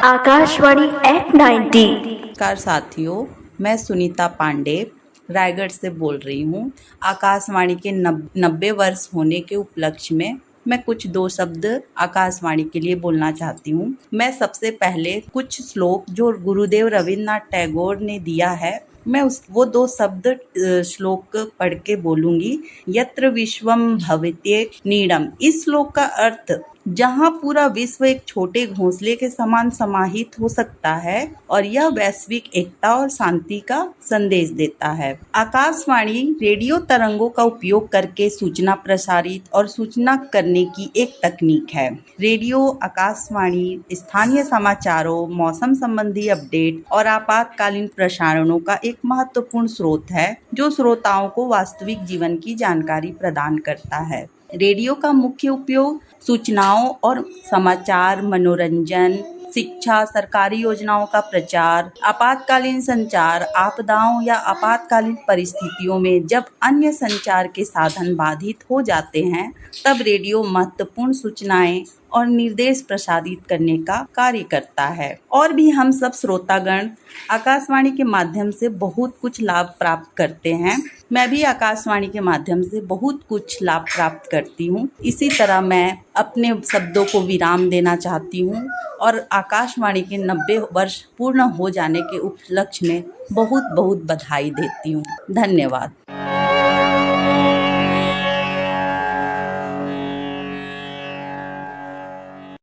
Akashvani eight 90। नमस्कार साथियों, मैं सुनीता पांडे रायगढ़ से बोल रही हूँ। आकाशवाणी के 90 वर्ष होने के उपलक्ष्य में मैं कुछ दो शब्द आकाशवाणी के लिए बोलना चाहती हूँ। मैं सबसे पहले कुछ श्लोक जो गुरुदेव रविन्द्रनाथ टैगोर ने दिया है, मैं वो दो शब्द श्लोक पढ़ के बोलूंगी। यत्र विश्वम भवत्येक नीडम। इस श्लोक का अर्थ, जहाँ पूरा विश्व एक छोटे घोंसले के समान समाहित हो सकता है और यह वैश्विक एकता और शांति का संदेश देता है। आकाशवाणी रेडियो तरंगों का उपयोग करके सूचना प्रसारित और सूचना करने की एक तकनीक है। रेडियो आकाशवाणी स्थानीय समाचारों, मौसम संबंधी अपडेट और आपातकालीन प्रसारणों का एक महत्वपूर्ण स्रोत है, जो श्रोताओं को वास्तविक जीवन की जानकारी प्रदान करता है। रेडियो का मुख्य उपयोग सूचनाओं और समाचार, मनोरंजन, शिक्षा, सरकारी योजनाओं का प्रचार, आपातकालीन संचार, आपदाओं या आपातकालीन परिस्थितियों में जब अन्य संचार के साधन बाधित हो जाते हैं, तब रेडियो महत्वपूर्ण सूचनाएं और निर्देश प्रसारित करने का कार्य करता है। और भी हम सब श्रोतागण आकाशवाणी के माध्यम से बहुत कुछ लाभ प्राप्त करते हैं। मैं भी आकाशवाणी के माध्यम से बहुत कुछ लाभ प्राप्त करती हूँ। इसी तरह मैं अपने शब्दों को विराम देना चाहती हूँ और आकाशवाणी के 90 वर्ष पूर्ण हो जाने के उपलक्ष्य में बहुत बहुत बधाई देती हूँ। धन्यवाद।